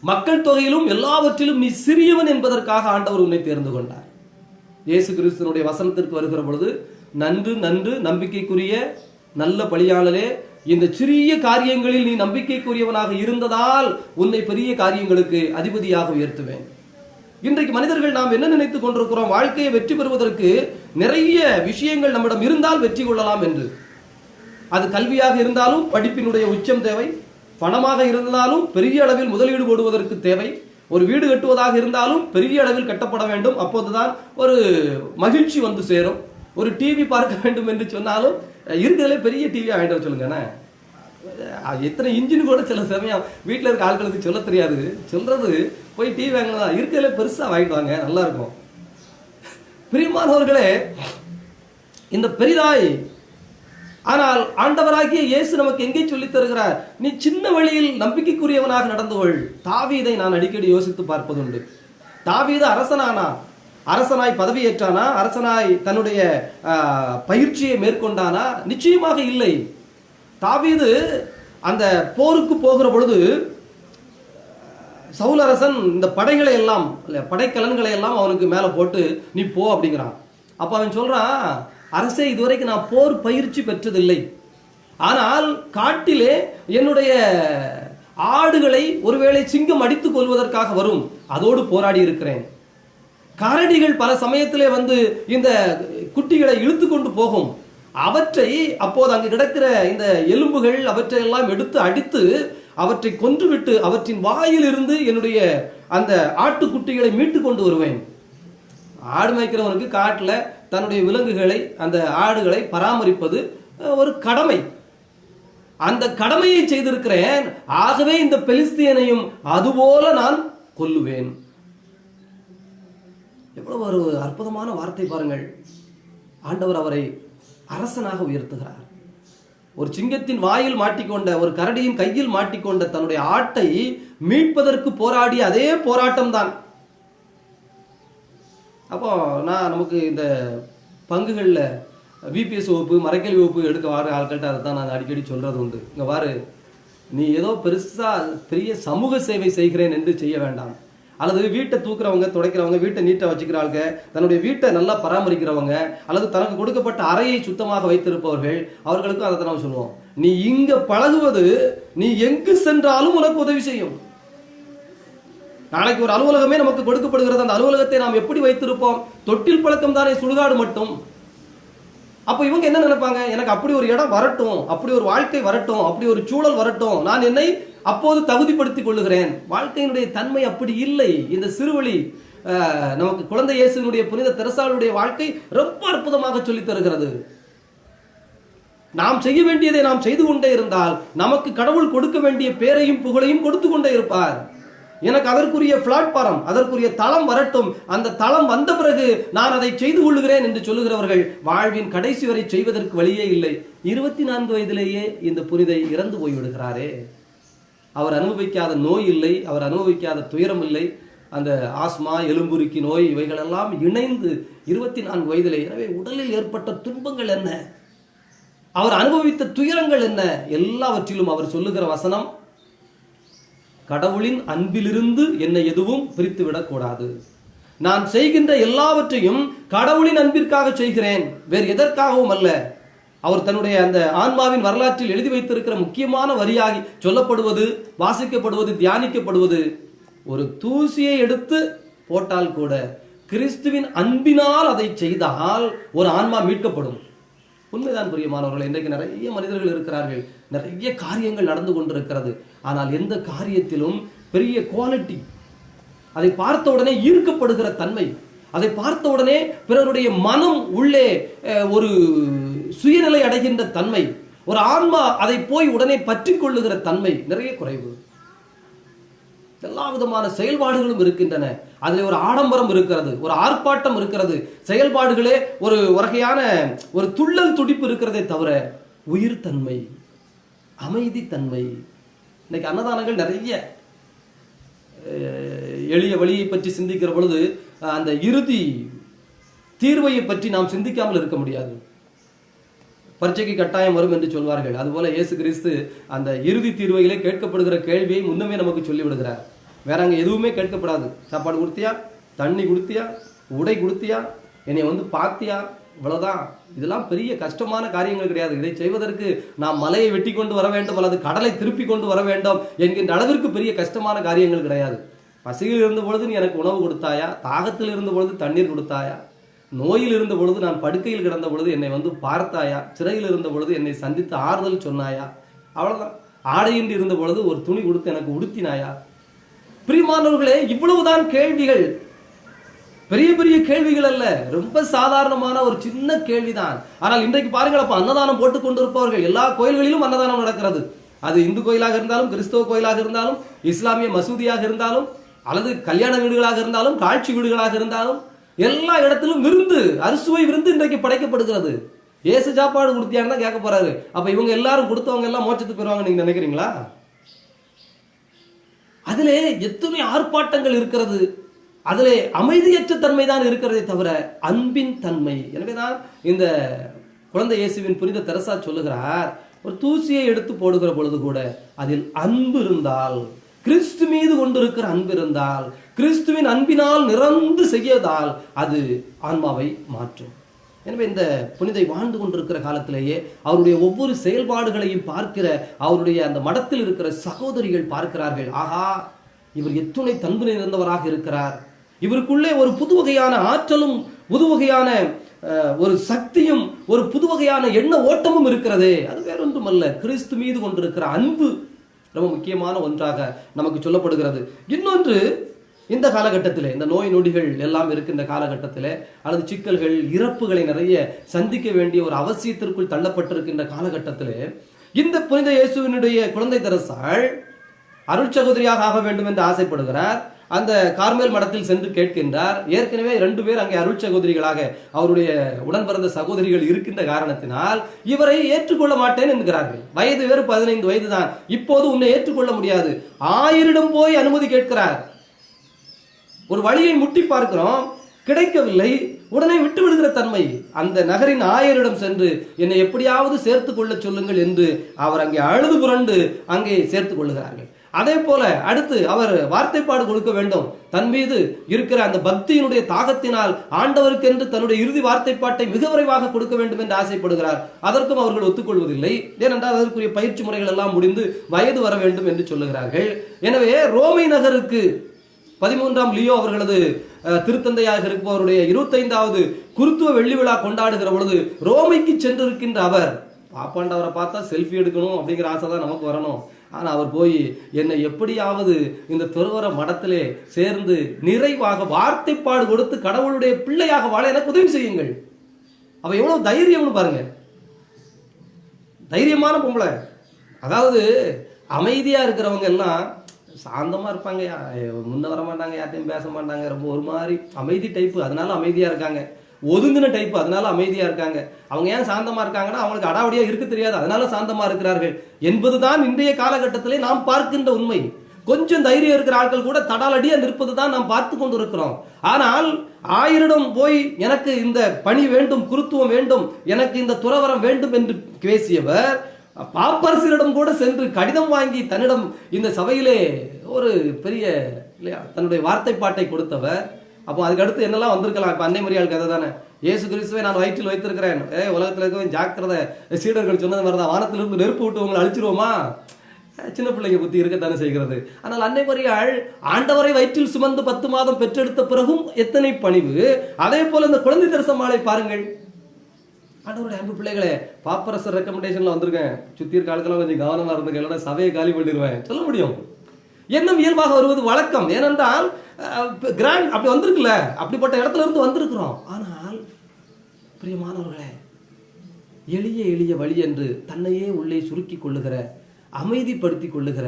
மக்கள் தொகையிலும் எல்லாவற்றிலும் நீ சிறியவன் என்பதற்காக ஆண்டவர் உன்னை தேர்ந்து கொண்டார். இயேசு கிறிஸ்துவினுடைய வசனத்திற்கு வருகிற பொழுது, நன்று நன்று நம்பிக்கைக்குரிய நல்ல பலியாளரே, இந்த சிறிய காரியங்களில் நீ நம்பிக்கைக்குரியவனாக இருந்ததால் உன்னை பெரிய காரியங்களுக்கு அதிபதியாக உயர்த்துவேன். இன்றைக்கு மனிதர்கள் நாம் என்ன நினைத்துக் கொண்டிருக்கிறோம்? வாழ்க்கையை வெற்றி பெறுவதற்கு நிறைய விஷயங்கள் நம்மிடம் இருந்தால் வெற்றி கொள்ளலாம் என்று. அது கல்வியாக இருந்தாலும் படிப்பினுடைய உச்சம் தேவை, பணமாக இருந்தாலும் பெரிய அளவில் முதலீடு போடுவதற்கு தேவை, ஒரு வீடு கட்டுவதாக இருந்தாலும் பெரிய அளவில் கட்டப்பட வேண்டும், அப்போதுதான் ஒரு மகிழ்ச்சி வந்து சேரும். ஒரு டிவி பார்க்க வேண்டும் என்று சொன்னாலும் இருக்கிறதுல பெரிய டிவி வாங்கிட்டு சொல்லுங்க. எத்தனை இன்ஜின் கூட சில சமயம் வீட்டில் இருக்க ஆட்களுக்கு சொல்ல தெரியாது. சொல்றது போய் டிவி வாங்கினா இருக்கிறதுல பெருசா வாங்கிட்டு வாங்க, நல்லா இருக்கும். பிரியமானவர்களே, இந்த பெரிதாய் ஆனால் ஆண்டவராகிய இயேசு நமக்கு எங்கே சொல்லித் தருகிறார்? நீ சின்ன வழியில் நம்பிக்கைக்குரியவனாக நடந்து கொள். தாவீதை நான் அடிக்கடி யோசித்து பார்ப்பதுண்டு. தாவீது அரசனாய் பதவியேற்றானா? அரசனாய் தன்னுடைய பயிற்சியை மேற்கொண்டானா? நிச்சயமாக இல்லை. தாவீது அந்த போருக்கு போகிற பொழுது சவுல் அரசன் இந்த படைகளை எல்லாம், படைக்கலன்களை எல்லாம் அவனுக்கு மேல போட்டு நீ போ அப்படிங்கிறான். அப்ப அவன் சொல்றான், அரசே, இதுவரைக்கும் நான் போர் பயிற்சி பெற்றதில்லை, ஆனால் காட்டிலே என்னுடைய ஆடுகளை ஒருவேளை சிங்கம் அடித்துக் கொள்வதற்காக வரும், அதோடு போராடி இருக்கிறேன். கரடிகள் பல சமயத்திலே வந்து இந்த குட்டிகளை இழுத்து கொண்டு போகும், அவற்றை அப்போது அங்கு கிடக்கிற இந்த எலும்புகள் அவற்றை எல்லாம் எடுத்து அடித்து அவற்றை கொன்றுவிட்டு அவற்றின் வாயிலிருந்து என்னுடைய அந்த ஆட்டுக்குட்டிகளை மீட்டு கொண்டு வருவேன். ஆடு மேய்க்கிறவனுக்கு காட்டில் தன்னுடைய விலங்குகளை, அந்த ஆடுகளை பராமரிப்பது ஒரு கடமை. அந்த கடமையை செய்திருக்கிறேன், ஆகவே இந்த பெலிஸ்தியனையும் அதுபோல நான் கொல்லுவேன். எவ்வளவு ஒரு அற்புதமான வார்த்தை பாருங்கள். ஆண்டவர் அவரை அரசனாக உயர்த்துகிறார். ஒரு சிங்கத்தின் வாயில் மாட்டிக்கொண்ட, ஒரு கரடியின் கையில் மாட்டிக்கொண்ட தன்னுடைய ஆட்டை மீட்பதற்கு போராடிய அதே போராட்டம் தான். அப்போ நமக்கு இந்த பங்குகளில் விபிஎஸ் வகுப்பு, மரக்கல்வி வகுப்பு எடுக்க வர ஆட்கள்கிட்ட அதை தான் நான் அடிக்கடி சொல்றது உண்டு. இங்க பாரு, நீ ஏதோ பெரிய சமூக சேவை செய்கிறேன் என்று செய்ய வேண்டாம். அல்லது வீட்டை தூக்குறவங்க, துடைக்கிறவங்க, வீட்டை நீட்டாக வச்சுக்கிறாங்க, தன்னுடைய வீட்டை நல்லா பராமரிக்கிறவங்க, அல்லது தனக்கு கொடுக்கப்பட்ட அறையை சுத்தமாக வைத்திருப்பவர்கள், அவர்களுக்கும் அதை தான் சொல்லுவோம். நீ இங்க பழகுவது நீ எங்கு சென்றாலும் உனக்கு உதவி செய்யும். நாளைக்கு ஒரு அலுவலகமே நமக்கு கொடுக்கப்படுகிறது, அந்த அலுவலகத்தை நாம் எப்படி வைத்திருப்போம்? தொட்டில் பழக்கம் தானே, சுடுகாடு மட்டும். அப்ப இவங்க என்ன நினைப்பாங்க? எனக்கு அப்படி ஒரு இடம் வரட்டும், அப்படி ஒரு வாழ்க்கை வரட்டும், அப்படி ஒரு சூழல் வரட்டும், நான் என்னை அப்போது தகுதிப்படுத்திக் கொள்ளுகிறேன். வாழ்க்கையினுடைய தன்மை அப்படி இல்லை. இந்த சிறுவழி நமக்கு குழந்தை இயேசுவினுடைய புனித தெரசாளுடைய வாழ்க்கை ரொம்ப அற்புதமாக சொல்லித் தருகிறது. நாம் செய்ய வேண்டியதை நாம் செய்து கொண்டே இருந்தால் நமக்கு கடவுள் கொடுக்க வேண்டிய பேரையும் புகழையும் கொடுத்து கொண்டே இருப்பார். எனக்கு அதற்குரிய பிளாட்பாரம், அதற்குரிய தளம் வரட்டும், அந்த தளம் வந்த பிறகு நான் அதை செய்து கொள்ளுகிறேன் என்று சொல்லுகிறவர்கள் வாழ்வின் கடைசி வரை செய்வதற்கு வழியே இல்லை. 24 வயதிலேயே இந்த புனிதை இறந்து போய்விடுகிறாரே. அவர் அனுபவிக்காத நோய் இல்லை, அவர் அனுபவிக்காத துயரம் இல்லை. அந்த ஆஸ்மா, எலும்புருக்கி நோய், இவைகளெல்லாம் இணைந்து 24 வயதிலே. எனவே உடலில் ஏற்பட்ட துன்பங்கள் என்ன, அவர் அனுபவித்த துயரங்கள் என்ன, எல்லாவற்றிலும் அவர் சொல்லுகிற வசனம், கடவுளின் அன்பிலிருந்து என்னை எதுவும் பிரித்து விடக்கூடாது. நான் செய்கின்ற எல்லாவற்றையும் கடவுளின் அன்பிற்காக செய்கிறேன், வேறு எதற்காகவும் அல்ல. அவர் தன்னுடைய அந்த ஆன்மாவின் வரலாற்றில் எழுதி வைத்திருக்கிற முக்கியமான வரியாகி சொல்லப்படுவது, வாசிக்கப்படுவது, தியானிக்கப்படுவது, ஒரு தூசியை எடுத்து போட்டால் கூட கிறிஸ்துவின் அன்பினால் அதை செய்தால் ஒரு ஆன்மா மீட்கப்படும். உண்மைதான் பிரியமானவர்கள். இன்றைக்கு நிறைய மனிதர்கள் இருக்கிறார்கள், நிறைய காரியங்கள் நடந்து கொண்டிருக்கிறது. ஆனால் எந்த காரியத்திலும் பெரிய குவாலிட்டி, அதை பார்த்த உடனே ஈர்க்கப்படுகிற தன்மை, அதை பார்த்த உடனே பிறருடைய மனம் உள்ளே ஒரு சுயநிலை அடைகின்ற தன்மை, ஒரு ஆன்மா அதை போய் உடனே பற்றி கொள்ளுகிற தன்மை நிறைய குறைவு. எல்லா விதமான செயல்பாடுகளும் இருக்கின்றன. அதில் ஒரு ஆடம்பரம் இருக்கிறது, ஒரு ஆர்ப்பாட்டம் இருக்கிறது, செயல்பாடுகளே ஒரு வகையான ஒரு துள்ளல் துடிப்பு இருக்கிறதே தவிர உயிர் தன்மை, அமைதி தன்மை. இன்னைக்கு அன்னதானங்கள் நிறைய எளிய வழியை பற்றி சிந்திக்கிற பொழுது அந்த இறுதி தீர்வையை பற்றி நாம் சிந்திக்காமல் இருக்க முடியாது. பரீட்சைக்கு கட்டாயம் வரும் என்று சொல்வார்கள். அதுபோல இயேசு கிறிஸ்து அந்த இறுதி தீர்வையிலே கேட்கப்படுகிற கேள்வியை முன்னமே நமக்கு சொல்லிவிடுகிறார். வேற அங்க எதுவுமே கேட்கப்படாது. சாப்பாடு கொடுத்தியா, தண்ணி கொடுத்தியா, உடை கொடுத்தியா, என்னை பார்த்தியா, இவ்வளவுதான். இதெல்லாம் பெரிய கஷ்டமான காரியங்கள் கிடையாது. இதை செய்வதற்கு நாம் மலையை வெட்டி கொண்டு வர வேண்டும் அல்லது கடலை திருப்பி கொண்டு வர வேண்டும் என்கின்ற அளவிற்கு பெரிய கஷ்டமான காரியங்கள் கிடையாது. பசியில் இருந்த பொழுது நீ எனக்கு உணவு கொடுத்தாயா, தாகத்தில் இருந்த பொழுது தண்ணீர் கொடுத்தாயா, நோயில் இருந்த பொழுது நான் படுக்கையில் கிடந்த பொழுது என்னை பார்த்தாயா, சிறையில் இருந்த பொழுது என்னை சந்தித்து ஆறுதல் சொன்னாயா, அவ்வளவுதான். ஆடையின்றி இருந்த பொழுது ஒரு துணி கொடுத்து எனக்கு உடுத்தினாயா. பிரியமானவர்களே, இவ்வளவுதான் கேள்விகள். பெரிய பெரிய கேள்விகள் அல்ல, ரொம்ப சாதாரணமான ஒரு சின்ன கேள்விதான். ஆனால் இன்றைக்கு பாருங்கள், அப்ப அன்னதானம் போட்டுக் கொண்டிருப்பவர்கள், எல்லா கோயில்களிலும் அன்னதானம் நடக்கிறது. அது இந்து கோயிலாக இருந்தாலும், கிறிஸ்தவ கோயிலாக இருந்தாலும், இஸ்லாமிய மசூதியாக இருந்தாலும், அல்லது கல்யாண வீடுகளாக இருந்தாலும், காட்சி வீடுகளாக இருந்தாலும், எல்லா இடத்திலும் விருந்து, அறுசுவை விருந்து இன்றைக்கு படைக்கப்படுகிறது. ஏசு சாப்பாடு கொடுத்தியான்னு தான் கேட்க போறாரு. அப்ப இவங்க எல்லாரும் கொடுத்தவங்க எல்லாம் மோட்சத்துக்கு பெறுவாங்க நீங்க நினைக்கிறீங்களா? அதிலே எத்தனை ஆர்ப்பாட்டங்கள் இருக்கிறது, அதிலே அமைதியற்ற தன்மை தான் இருக்கிறதே தவிர அன்பின் தன்மை. எனவேதான் இந்த குழந்தை இயேசுவின் புனித தெரசா சொல்லுகிறார், ஒரு தூசியை எடுத்து போடுகிற பொழுது கூட அதில் அன்பு இருந்தால், கிறிஸ்து மீது கொண்டிருக்கிற அன்பு இருந்தால், கிறிஸ்துவின் அன்பினால் நிறந்து செய்யதால் அது ஆன்மாவை மாற்றும். எனவே இந்த புனிதை வாழ்ந்து கொண்டிருக்கிற காலத்திலேயே அவருடைய ஒவ்வொரு செயல்பாடுகளையும் பார்க்கிற அவருடைய அந்த மடத்தில் இருக்கிற சகோதரிகள் பார்க்கிறார்கள், ஆஹா, இவர் எத்துணை தன்பு நிறைந்தவராக இருக்கிறார், இவருக்குள்ளே ஒரு புது வகையான ஆற்றலும் புது வகையான ஒரு சக்தியும் ஒரு புது வகையான எண்ண ஓட்டமும் இருக்கிறதே. அது வேறொன்றும் அல்ல, கிறிஸ்து மீது கொண்டிருக்கிற அன்பு ரொம்ப முக்கியமான ஒன்றாக நமக்கு சொல்லப்படுகிறது. இன்னொன்று, இந்த காலகட்டத்திலே இந்த நோய் நொடிகள் எல்லாம் இருக்கின்ற காலகட்டத்திலே அல்லது சிக்கல்கள் இறப்புகளை நிறைய சந்திக்க வேண்டிய ஒரு அவசியத்திற்குள் தள்ளப்பட்டிருக்கின்ற காலகட்டத்திலே இந்த புனித இயேசுவினுடைய குழந்தை தெரசாள் அருள் சகோதரியாக ஆக வேண்டும் என்று ஆசைப்படுகிறார். அந்த கார்மேல் மடத்தில் சென்று கேட்கின்றார். ஏற்கனவே 2 பேர் அங்கே அருள் சகோதரிகளாக அவருடைய உடன் பிறந்த சகோதரிகள் இருக்கின்ற காரணத்தினால் இவரை ஏற்றுக்கொள்ள மாட்டேன் என்கிறார்கள். வயது வேறு 15 வயது தான். இப்போது உன்னை ஏற்றுக்கொள்ள முடியாது. 1000 போய் அனுமதி கேட்கிறார். ஒரு வழியை முட்டி பார்க்கிறோம், கிடைக்கவில்லை. உடனே விட்டு விடுகிற தன்மை. அந்த நகரின் 1000 சென்று என்னை எப்படியாவது சேர்த்துக் கொள்ள சொல்லுங்கள் என்று அவர் அங்கே அழுது புரண்டு அங்கே சேர்த்துக் கொள்ளுகிறார்கள். அதே போல அடுத்து அவர் வார்த்தைப்பாடு கொடுக்க வேண்டும். தன் மீது இருக்கிற அந்த பக்தியினுடைய தாகத்தினால் ஆண்டவருக்கென்று தன்னுடைய இறுதி வார்த்தைப்பாட்டை மிக விரைவாக கொடுக்க வேண்டும் என்று ஆசைப்படுகிறார். அதற்கும் அவர்கள் ஒத்துக்கொள்வதில்லை. ஏனென்றால் அதற்குரிய பயிற்சி முறைகள் எல்லாம் முடிந்து வயது வர வேண்டும் என்று சொல்லுகிறார்கள். எனவே ரோமை நகருக்கு 13ஆம் லியோ அவர்களது திருத்தந்தையாக இருப்பவருடைய 25வது குருத்துவ வெள்ளி விழா கொண்டாடுகிற பொழுது ரோமைக்கு சென்றிருக்கின்ற அவர், பாப்பாண்டவரை பார்த்தா செல்ஃபி எடுக்கணும் அப்படிங்கிற ஆசை தான் நமக்கு வரணும். ஆனா அவர் போய் என்னை எப்படியாவது இந்த துறவற மடத்திலே சேர்ந்து நிறைவாக வார்த்தைப்பாடு கொடுத்து கடவுளுடைய பிள்ளையாக வாழ எனக்கு உதவி செய்யுங்கள். அவ எவ்வளவு தைரியம்னு பாருங்க. தைரியமான பொம்பளை. அதாவது அமைதியா இருக்கிறவங்க எல்லாம் சாந்தமா இருப்பாங்க, முன்ன வர மாட்டாங்க, யார்ட்டையும் பேச மாட்டாங்க, ரொம்ப ஒரு மாதிரி அமைதி டைப்பு, அதனால அமைதியா இருக்காங்க. ஒதுங்கின டைப்பு, அதனால அமைதியா இருக்காங்க. அவங்க ஏன் சாந்தமா இருக்காங்கன்னா அவங்களுக்கு அடாவடியா இருக்க தெரியாது, அதனால சாந்தமா இருக்கிறார்கள் என்பதுதான் இன்றைய காலகட்டத்திலே நாம் பார்க்கின்ற உண்மை. கொஞ்சம் தைரியம் இருக்கிற ஆட்கள் கூட தடாலடியா நிற்பதுதான் நாம் பார்த்து கொண்டு இருக்கிறோம். ஆனால் 1000 போய் எனக்கு இந்த பணி வேண்டும், குருத்துவம் வேண்டும், எனக்கு இந்த துறவரம் வேண்டும் என்று பேசியவர் பாப்பரசரிடம் கூட சென்று கடிதம் வாங்கி தன்னிடம் இந்த சபையிலே ஒரு பெரிய இல்லையா தன்னுடைய வார்த்தைப்பாட்டை கொடுத்தவர். அப்போ அதுக்கு அடுத்து என்னெல்லாம் வந்திருக்கலாம். இப்ப அன்னை மரியாள் கதை தானே. இயேசு கிறிஸ்துவை நான் வயிற்றில் வைத்திருக்கிறேன், உலகத்தில் இருக்க ஜாக்கிரதை, சீடர்கள் சொன்னது மாதிரிதான், வானத்திலிருந்து நெருப்பு விட்டு உங்களை அழிச்சிருவோமா, சின்ன பிள்ளைங்க புத்தி இருக்கத்தானே செய்கிறது. ஆனால் அன்னை மரியாள் ஆண்டவரை வயிற்றில் சுமந்து 10 மாதம் பெற்றெடுத்த பிறகும் எத்தனை பணிவு. அதே போல இந்த குழந்தை தரிசனமாலை பாருங்கள். ஆண்டவருடைய அன்பு பிள்ளைகளே, பாப்பரசர் ரெக்கமெண்டேஷன்ல வந்திருக்கேன், சுத்தி இருக்க ஆளுக்கெல்லாம் கொஞ்சம் கவனமா இருந்துங்க, இல்லைன்னா சபையை காலி பண்ணிடுவேன் சொல்ல முடியும். எண்ணம் இயல்பாக வருவது வழக்கம். ஏனென்றால் கிராண்ட் அப்படி வந்திருக்குல்ல, அப்படிப்பட்ட இடத்துல இருந்து வந்திருக்கிறோம். ஆனால் பிரியமானவர்களே, எளிய எளிய வழி என்று தன்னையே உள்ளே சுருக்கி கொள்ளுகிற, அமைதிப்படுத்தி கொள்ளுகிற,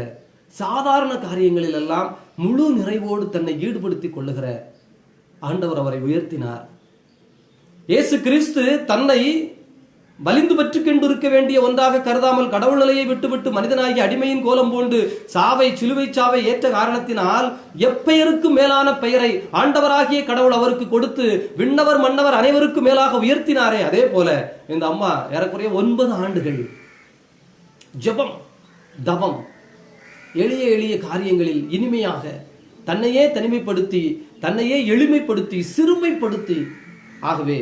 சாதாரண காரியங்களில் எல்லாம் முழு நிறைவோடு தன்னை ஈடுபடுத்திக் கொள்ளுகிற ஆண்டவர் அவரை உயர்த்தினார். இயேசு கிறிஸ்து தன்னை வலிந்து பற்றி கொண்டிருக்க வேண்டிய ஒன்றாக கருதாமல் கடவுள் நிலையை விட்டுவிட்டு மனிதனாகி அடிமையின் கோலம் பூண்டு சிலுவை சாவை ஏற்ற காரணத்தினால் எப்பெயருக்கும் மேலான பெயரை ஆண்டவராகிய கடவுள் அவருக்கு கொடுத்து விண்ணவர் மன்னவர் அனைவருக்கும் மேலாக உயர்த்தினாரே. அதே போல இந்த அம்மா ஏறக்குறைய 9 ஆண்டுகள் ஜெபம், தவம், எளிய எளிய காரியங்களில் இனிமையாக தன்னையே தனிமைப்படுத்தி, தன்னையே எளிமைப்படுத்தி, சிறுமைப்படுத்தி, ஆகவே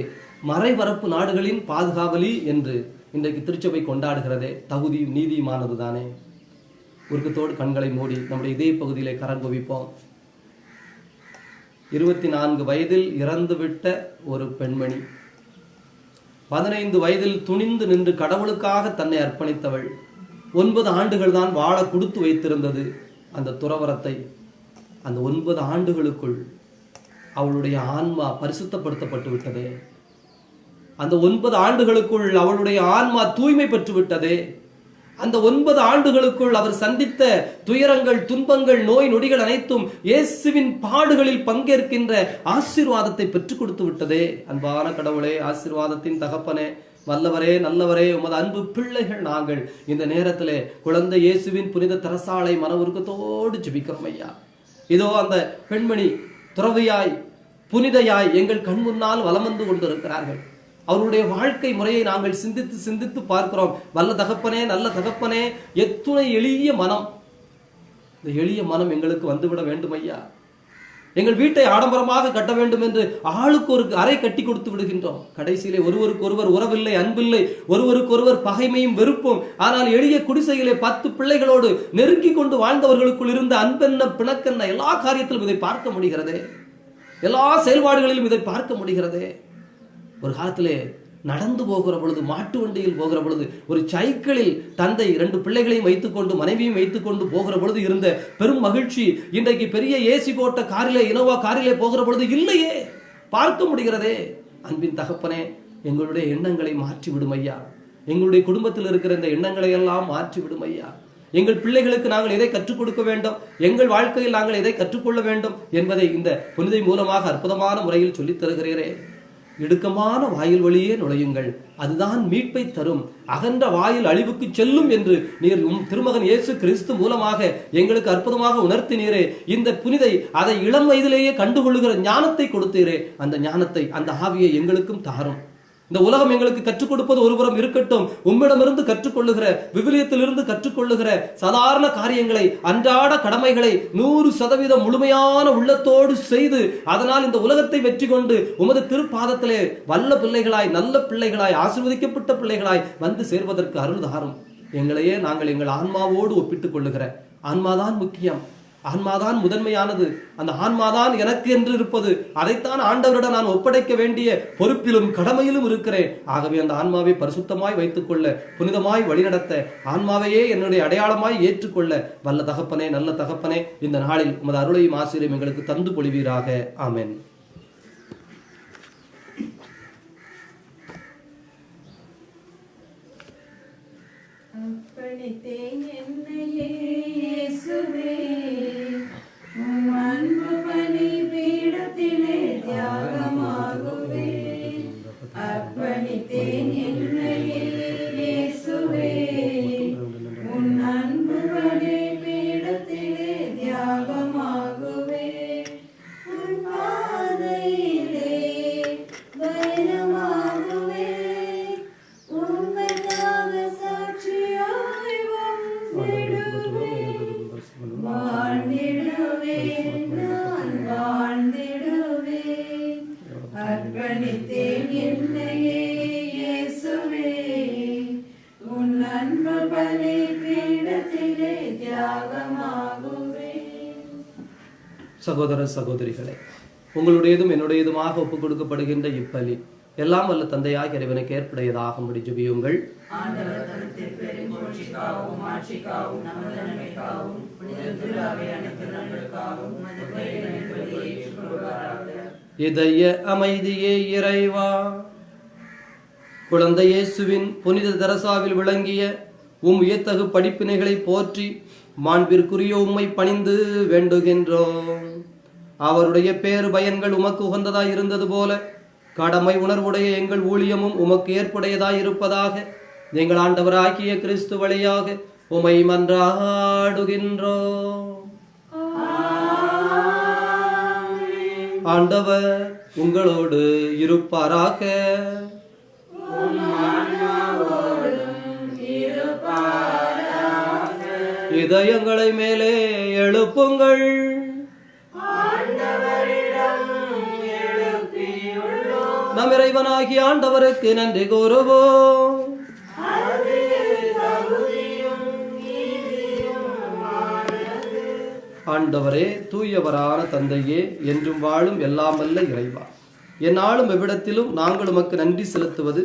மறைபரப்பு நாடுகளின் பாதுகாவலி என்று இன்றைக்கு திருச்சபை கொண்டாடுகிறதே தகுதி நீதியுமானது தானே. உருக்கத்தோடு கண்களை மூடி நம்முடைய இதே பகுதியிலே கரம் குவிப்போம். 24 வயதில் இறந்துவிட்ட ஒரு பெண்மணி, 15 வயதில் துணிந்து நின்று கடவுளுக்காக தன்னை அர்ப்பணித்தவள், 9 ஆண்டுகள் தான் வாழ கொடுத்து வைத்திருந்தது அந்த துறவரத்தை. அந்த 9 ஆண்டுகளுக்குள் அவளுடைய ஆன்மா பரிசுத்தப்படுத்தப்பட்டு விட்டதே. அந்த 9 ஆண்டுகளுக்குள் அவளுடைய ஆன்மா தூய்மை பெற்று விட்டதே. அந்த 9 ஆண்டுகளுக்குள் அவர் சந்தித்த துயரங்கள், துன்பங்கள், நோய் நொடிகள் அனைத்தும் இயேசுவின் பாடுகளில் பங்கேற்கின்ற ஆசீர்வாதத்தை பெற்றுக் கொடுத்து விட்டதே. அன்பான கடவுளே, ஆசீர்வாதத்தின் தகப்பனே, வல்லவரே, நல்லவரே, உமது அன்பு பிள்ளைகள் நாங்கள் இந்த நேரத்திலே குழந்தை இயேசுவின் புனித தரசாலை மன உருக்கத்தோடு ஜெபிக்கிறோம் ஐயா. இதோ அந்த பெண்மணி துறவியாய் புனிதையாய் எங்கள் கண் முன்னால் வலம் வந்து கொண்டிருக்கிறார்கள். அவருடைய வாழ்க்கை முறையை நாங்கள் சிந்தித்து சிந்தித்து பார்க்கிறோம். வல்ல தகப்பனே, நல்ல தகப்பனே, எத்துணை எளிய மனம். இந்த எளிய மனம் எங்களுக்கு வந்துவிட வேண்டும் ஐயா. எங்கள் வீட்டை ஆடம்பரமாக கட்ட வேண்டும் என்று ஆளுக்கு ஒரு அறை கட்டி கொடுத்து விடுகின்றோம். கடைசியிலே ஒருவருக்கு ஒருவர் உறவில்லை, அன்பில்லை, ஒருவருக்கு ஒருவர் பகைமையும் வெறுப்பும். ஆனால் எளிய குடிசையிலே 10 பிள்ளைகளோடு நெருங்கி கொண்டு வாழ்ந்தவர்களுக்குள் இருந்த அன்பென்ன பிணக்கென்ன எல்லா காரியத்திலும் இதை பார்க்க முடிகிறதே. எல்லா செயல்பாடுகளிலும் இதை பார்க்க முடிகிறதே. ஒரு காலத்திலே நடந்து போகிற பொழுது, மாட்டு வண்டியில் போகிற பொழுது, ஒரு சைக்கிளில் தந்தை 2 பிள்ளைகளையும் வைத்துக்கொண்டு மனைவியும் வைத்துக்கொண்டு போகிற பொழுது இருந்த பெரும் மகிழ்ச்சி இன்றைக்கு பெரிய ஏசி போட்ட காரிலே, இனோவா காரிலே போகிற பொழுது இல்லையே, பார்க்க முடிகிறதே. அன்பின் தகப்பனே, எங்களுடைய எண்ணங்களை மாற்றி விடும் ஐயா. எங்களுடைய குடும்பத்தில் இருக்கிற இந்த எண்ணங்களை எல்லாம் மாற்றி விடும் ஐயா. எங்கள் பிள்ளைகளுக்கு நாங்கள் எதை கற்றுக் கொடுக்க வேண்டும், எங்கள் வாழ்க்கையில் நாங்கள் எதை கற்றுக்கொள்ள வேண்டும் என்பதை இந்த புனிதை மூலமாக அற்புதமான முறையில் சொல்லித் தருகிறீரே. இடுக்கமான வாயில் வழியே நுழையுங்கள், அதுதான் மீட்பை தரும், அகன்ற வாயில் அழிவுக்கு செல்லும் என்று நீர் திருமகன் இயேசு கிறிஸ்து மூலமாக எங்களுக்கு அற்புதமாக உணர்த்தினீரே. இந்த புனிதை அதை இளம் வயதிலேயே கண்டுகொள்ளுகிற ஞானத்தை கொடுத்தீரே. அந்த ஞானத்தை, அந்த ஆவியை எங்களுக்கும் தாரும். இந்த உலகம் எங்களுக்கு கற்றுக் கொடுப்பது ஒருபுறம் இருக்கட்டும், உம்மிடமிருந்து கற்றுக்கொள்ளுகிற, விவிலியத்திலிருந்து கற்றுக்கொள்ளுகிற சாதாரண காரியங்களை, அன்றாட கடமைகளை 100% முழுமையான உள்ளத்தோடு செய்து அதனால் இந்த உலகத்தை வெற்றி கொண்டு உமது திருப்பாதத்திலே வல்ல பிள்ளைகளாய், நல்ல பிள்ளைகளாய், ஆசீர்வதிக்கப்பட்ட பிள்ளைகளாய் வந்து சேர்வதற்கு அருள் தாரும். எங்களையே நாங்கள் எங்கள் ஆன்மாவோடு ஒப்பிட்டுக் கொள்ளுகிற, ஆன்மாதான் முக்கியம், ஆன்மாதான் முதன்மையானது, அந்த ஆன்மாதான் எனக்கு என்று இருப்பது, அதைத்தான் ஆண்டவரிடம் நான் ஒப்படைக்க வேண்டிய பொறுப்பிலும் கடமையிலும் இருக்கிறேன். ஆகவே அந்த ஆன்மாவை பரிசுத்தமாய் வைத்துக் கொள்ள, புனிதமாய் வழிநடத்த, ஆன்மாவையே என்னுடைய அடையாளமாய் ஏற்றுக்கொள்ள வல்ல தகப்பனே, நல்ல தகப்பனே, இந்த நாளில் உமது அருளையும் ஆசீர்வாதம் எங்களுக்கு தந்து பொழிவீராக. ஆமென். அப்படித்தேன் என்னையே இயேசுவே, உம் அன்பு பலி பீடத்திலே தியாகமாகுவேன். அப்படித்தேன் என்னையே இயேசுவே, உம் அன்பு பலி பீடத்திலே தியாகமாகுவேன். உன் பாதையிலே பயணமாகுவேன். உண்மையாக சாட்சியாய் வாழ்ந்திடுவேன், நான் வாழ்ந்திடுவேன். அர்ப்பணித்தேன் என்னையே இயேசுவே, உன் அன்பு பலி பீடத்திலே தியாகமாகுவேன். சகோதர சகோதரிகளே, உங்களுடையதும் என்னுடையதுமாக ஒப்புக் கொடுக்கப்படுகின்ற இப்பலி எல்லாம் வல்ல தந்தையாக இறைவனுக்கு ஏற்புடையதாகும்படி ஜெபியுங்கள். இதய அமைதியே இறைவா, குழந்தை இயேசுவின் புனித தெரசாவில் விளங்கிய உம் உயர்த்தகு படிப்பினைகளை போற்றி மாண்பிற்குரிய உம்மை பணிந்து வேண்டுகின்றோம். அவருடைய பேறு பயன்கள் உமக்கு உகந்ததாய் இருந்தது போல கடமை உணர்வுடைய எங்கள் ஊழியமும் உமக்கு ஏற்புடையதாய் இருப்பதாக எங்கள் ஆண்டவராகிய கிறிஸ்து வழியாக உமை மன்றாடுகின்றோம். ஆண்டவர் உங்களோடு இருப்பாராக. இதயங்களை மேலே எழுப்புங்கள். நம் இறைவனாகிய ஆண்டவருக்கு நன்றி கூறுவோம். ஆண்டவரே, தூயவரான தந்தையே, என்றும் வாழும் எல்லாம் வல்ல இறைவா, எந்நாளும் எவ்விடத்திலும் நாங்கள் உமக்கு நன்றி செலுத்துவது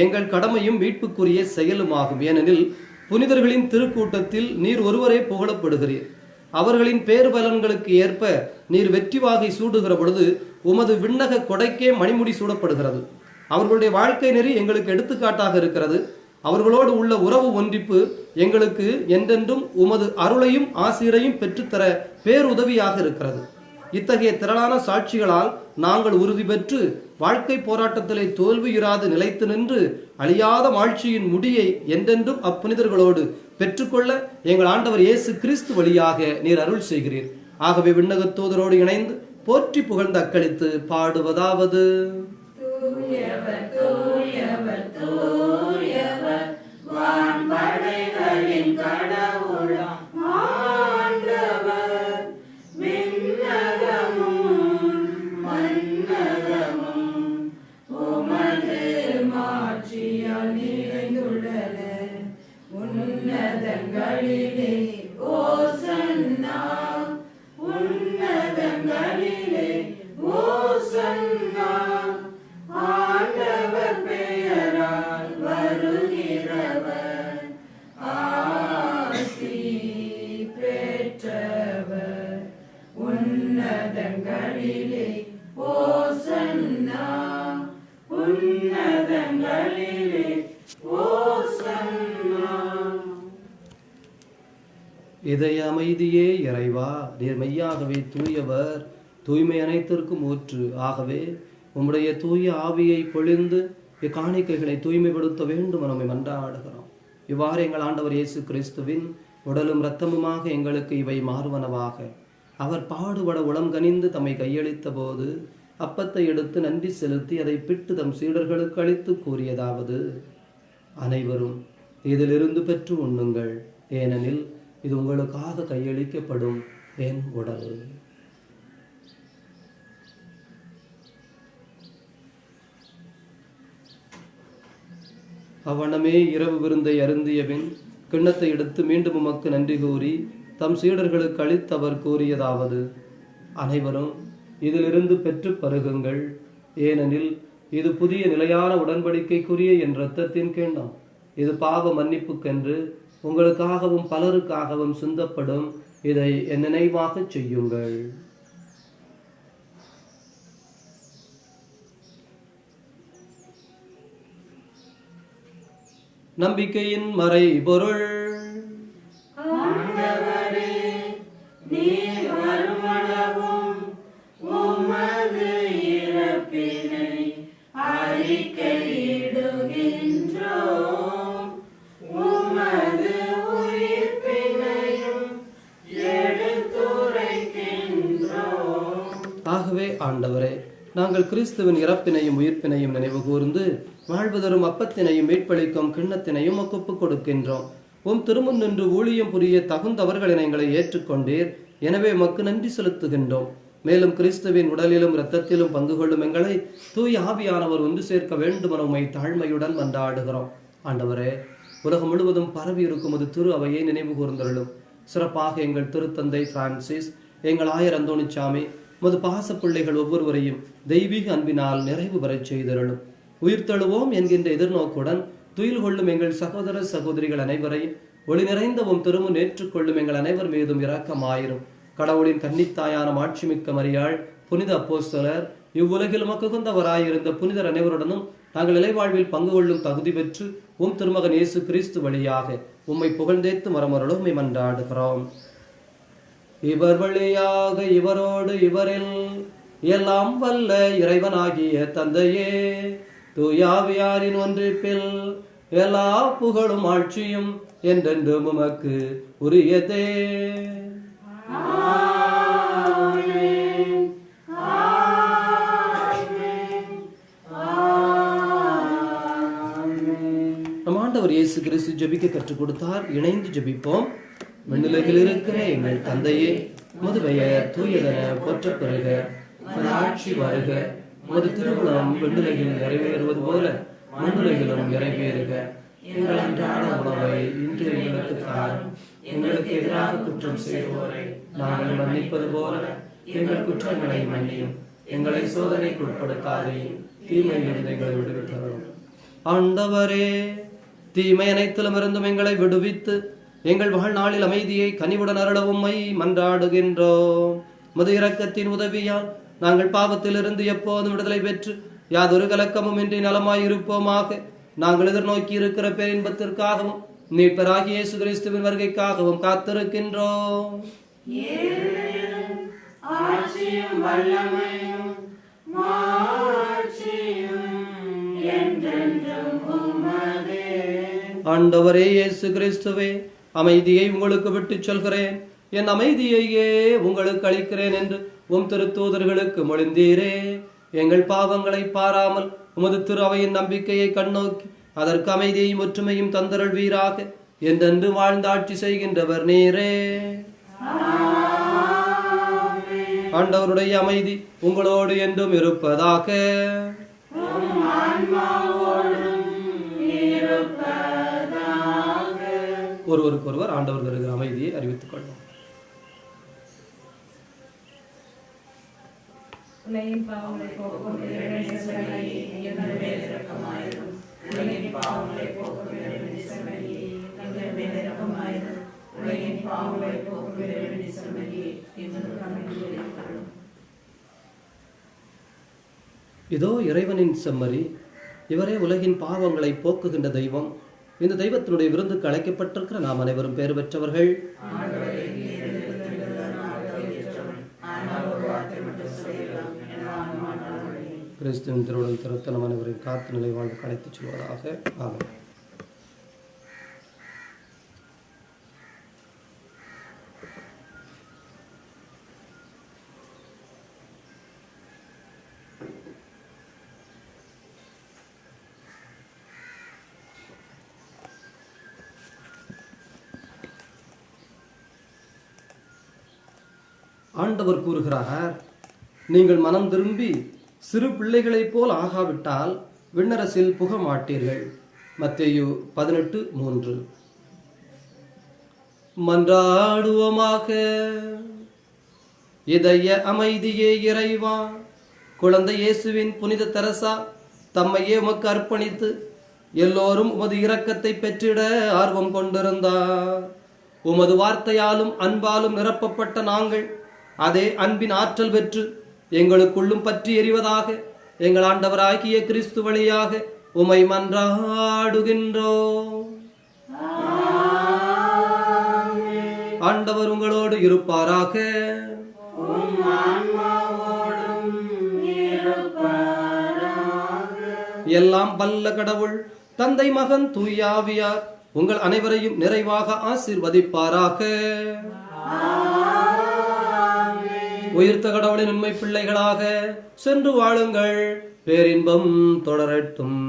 எங்கள் கடமையும் மீட்புக்குரிய செயலுமாகும். ஏனெனில் புனிதர்களின் திருக்கூட்டத்தில் நீர் ஒருவரே புகழப்படுகிறீர். அவர்களின் பேறு பலன்களுக்கு ஏற்ப நீர் வெற்றி வாகை சூடுகிற பொழுது உமது விண்ணக கொடைக்கே மணிமுடி சூடப்படுகிறது. அவர்களுடைய வாழ்க்கை நெறி எங்களுக்கு எடுத்துக்காட்டாக இருக்கிறது. அவர்களோடு உள்ள உறவு ஒன்றிப்பு எங்களுக்கு என்றென்றும் உமது அருளையும் ஆசிரியரையும் பெற்றுத்தர பேருதவியாக இருக்கிறது. இத்தகைய திரளான சாட்சிகளால் நாங்கள் உறுதி பெற்று வாழ்க்கை போராட்டத்திலே தோல்வியுறாது நிலைத்து நின்று அழியாத வாழ்ச்சியின் முடியை என்றென்றும் அப்புனிதர்களோடு பெற்றுக்கொள்ள எங்கள் ஆண்டவர் இயேசு கிறிஸ்து வழியாக நீர் அருள் செய்கிறீர். ஆகவே விண்ணகத் தூதரோடு இணைந்து போற்றி புகழ்ந்து அக்களித்து பாடுவதாவது: தூயவர் தூயவர் தூயவர் வான்படைகளின் கடவுளாம் ஆண்டவர், விண்ணகமும் மண்ணகமும் உமது மாட்சியால் நிறைந்துள்ளன. உன்னதங்களிலே ஓசன்னா, உன்னதங்களிலே ஓசன்னா. ஆண்டவர் பெயரால் வருகிறவர் ஆசி பெற்றவர். உன்னதங்களிலே ஓசன்னா, உன்னதங்களிலே ஓசன்னா. இதய அமைதியே இறைவா, நீர் மெய்யாகவே தூயவர், தூய்மை அனைத்திற்கும் ஊற்று. ஆகவே உம்முடைய தூய ஆவியை பொழிந்து இக்காணிக்கைகளை தூய்மைப்படுத்த வேண்டும் நம்மை மன்றாடுகிறோம். இவ்வாறு எங்கள் ஆண்டவர் இயேசு கிறிஸ்துவின் உடலும் இரத்தமுமாக எங்களுக்கு இவை மாறுவனவாக. அவர் பாடுபட உளம் கனிந்து தம்மை கையளித்த போது அப்பத்தை எடுத்து நன்றி செலுத்தி அதை பிட்டு தம் சீடர்களுக்கு அளித்து கூறியதாவது: அனைவரும் இதிலிருந்து பெற்று உண்ணுங்கள், ஏனெனில் இது உங்களுக்காக கையளிக்கப்படும் என் உடல். அவ்வண்ணமே இரவு விருந்தை அருந்தியபின் கிண்ணத்தை எடுத்து மீண்டும் உமக்கு நன்றி கூறி தம் சீடர்களுக்கு அளித்தவர் கூறியதாவது: அனைவரும் இதிலிருந்து பெற்று பருகுங்கள், ஏனெனில் இது புதிய நிலையான உடன்படிக்கைக்குரிய என் இரத்தத்தின் கிண்ணம். இது பாவ மன்னிப்புக்கென்று உங்களுக்காகவும் பலருக்காகவும் சிந்தப்படும். இதை என் நினைவாக செய்யுங்கள். நம்பிக்கையின் மறை பொருள்: ஆண்டவரே, நீர் வருமளவும் உமது இறப்பினை அறிக்கையிடுகின்றோம், உமது உயிர்ப்பினையும் எடுத்துரைக்கின்றோம். ஆகவே ஆண்டவரே, நாங்கள் கிறிஸ்துவின் இறப்பினையும் உயிர்ப்பினையும் நினைவு கூர்ந்து வாழ்வு தரும் அப்பத்தினையும் மீட்பளிக்கும் கிண்ணத்தினையும் ஒப்புக் கொடுக்கின்றோம். உம் திருமுன் நின்று ஊழியம் புரிய தகுந்தவர்களை எங்களை ஏற்றுக்கொண்டீர். எனவே உமக்கு நன்றி செலுத்துகின்றோம். மேலும் கிறிஸ்துவின் உடலிலும் இரத்தத்திலும் பங்கு கொள்ளும் எங்களை தூய ஆவியானவர் ஒன்று சேர்க்க வேண்டும் என உம்மை தாழ்மையுடன் மன்றாடுகிறோம். ஆண்டவரே, உலகம் முழுவதும் பரவி இருக்கும் ஒரு திரு அவையை நினைவு கூர்ந்தருளும். சிறப்பாக எங்கள் திருத்தந்தை பிரான்சிஸ், எங்கள் ஆயர் அந்தோணிச்சாமி, உமது பாச பிள்ளைகள் ஒவ்வொருவரையும் தெய்வீக அன்பினால் நிறைவு பெறச் செய்தருளும். உயிர்த்தெழுவோம் என்கின்ற எதிர்நோக்குடன் துயில் கொள்ளும் எங்கள் சகோதர சகோதரிகள் அனைவரையும் ஒளி நிறைந்த உம் திருமுன் ஏற்றுக்கொள்ளும் எங்கள் அனைவர் மீதும் இரக்கமாயிரும். கடவுளின் கன்னித்தாயான மாட்சிமிக்க மரியாள், புனித அப்போஸ்தலர், இவ்வுலகில் உமக்கு உகந்தவராயிருந்த புனிதர் அனைவருடனும் நாங்கள் இலைவாழ்வில் பங்கு கொள்ளும் தகுதி பெற்று உம் திருமகன் இயேசு கிறிஸ்து வழியாக உம்மை புகழ்ந்தேத்து மரமருளும் உம்மை மன்றாடுகிறோம். இவர் வழியாக இவரோடு இவரில் எல்லாம் வல்ல இறைவனாகிய தந்தையே, தூயாவியாரின் ஒன்றிப்பில் எல்லா புகழும் ஆட்சியும் என்றென்றும் உமக்கு உரியதே. நம் ஆண்டவர் இயேசு கிறிஸ்து ஜெபிக்க கற்றுக் கொடுத்தார். இணைந்து ஜெபிப்போம். விண்ணுலகில் இருக்கிற எங்கள் தந்தையே, உமது பெயர் தூயதென போற்றப் பெறுக. உமது ஆட்சி வருக. உமது திருவுளம் விண்ணுலகில் நிறைவேறுவது போல மண்ணுலகிலும் நிறைவேறுக. எங்கள் அன்றாட உணவை இன்று எங்களுக்கு தாரும். எங்களுக்கு எதிராக குற்றம் செய்வோரை நாங்கள் மன்னிப்பது போல எங்கள் குற்றங்களை மன்னியும். எங்களை சோதனைக்கு உட்படுத்தாதேயும், தீமையிலிருந்து எங்களை விடுவித்தரும். ஆண்டவரே, தீமை அனைத்திலும் இருந்தும் எங்களை விடுவித்து எங்கள் வாழ்நாளில் அமைதியை கனிவுடன் அருள உம்மை மன்றாடுகின்றோம். உமது இரக்கத்தின் உதவியால் நாங்கள் பாவத்திலிருந்து எப்போதும் விடுதலை பெற்று யாதொரு கலக்கமும் இன்றி நலமாயிருப்போமாக. நாங்கள் எதிர்நோக்கி இருக்கிற பேரின்பத்திற்காகவும் மீட்பராகிய இயேசு கிறிஸ்துவின் வருகைக்காகவும் காத்திருக்கின்றோம். ஆட்சியும் வல்லமையும் மாட்சியும் என்றென்றும் உமதே. ஆண்டவரே இயேசு கிறிஸ்துவே, அமைதியை உங்களுக்கு விட்டுச் சொல்கிறேன், என் அமைதியையே உங்களுக்கு அளிக்கிறேன் என்று உம் திருத்தூதர்களுக்கு மொழிந்தீரே. எங்கள் பாவங்களை பாராமல் உமது திரு அவையின் நம்பிக்கையை கண்ணோக்கி அதற்கு அமைதியையும் ஒற்றுமையும் தந்தருள்வீராக. என்றென்று வாழ்ந்து ஆட்சி செய்கின்றவர் நீரே. ஆண்டவருடைய அமைதி உங்களோடு என்றும் இருப்பதாக. ஒருவருக்கொருவர் ஆண்டவர் தருகிற அமைதியை அறிவித்துக் கொள்வோம். உலகின் பாவங்களை போக்கும் இறைவனின் செம்மறியே, எங்கள் மேல் இரக்கமாயிரும். உலகின் பாவங்களை போக்கும் இறைவனின் செம்மறியே, எங்கள் மேல் இரக்கமாயிரும். உலகின் பாவங்களை போக்கும் இறைவனின் செம்மறியே, எங்களுக்கு அமைதி அளித்தருளும். இதோ இறைவனின் செம்மறி, இவரே உலகின் பாவங்களை போக்குகின்ற தெய்வம். இந்த தெய்வத்தினுடைய விருந்துக்கு அழைக்கப்பட்டிருக்கிற நாம் அனைவரும் பேறு பெற்றவர்கள். கிறிஸ்துவின் திருவுடல் திருத்தலம் அனைவரின் காத்து நிலை வாழ்வுக்கு அழைத்துச் செல்வதாக. ஆமென். ஆண்டவர் கூறுகிறார், நீங்கள் மனம் திரும்பி சிறு பிள்ளைகளைப் போல் ஆகாவிட்டால் விண்ணரசில் புக மாட்டீர்கள். மத்தேயு 18:3. மன்றாடுவோமாக. இதய அமைதியே இறைவா, குழந்தை இயேசுவின் புனித தெரசா தம்மையே உமக்கு அர்ப்பணித்து எல்லோரும் உமது இரக்கத்தை பெற்றிட ஆர்வம் கொண்டிருந்தார். உமது வார்த்தையாலும் அன்பாலும் நிரப்பப்பட்ட நாங்கள் அதே அன்பின் ஆற்றல் பெற்று எங்களுக்குள்ளும் பற்றி எறிவதாக எங்கள் ஆண்டவராகிய கிறிஸ்து வழியாக உமை மன்றாடுகின்றோம். ஆண்டவர் உங்களோடு இருப்பாராக. எல்லாம் வல்ல கடவுள் தந்தை, மகன், தூயாவியார் உங்கள் அனைவரையும் நிறைவாக ஆசீர்வதிப்பாராக. உயிர்த்த கடவுளின் உண்மை பிள்ளைகளாக சென்று வாழுங்கள். பேரின்பம் தொடரட்டும்.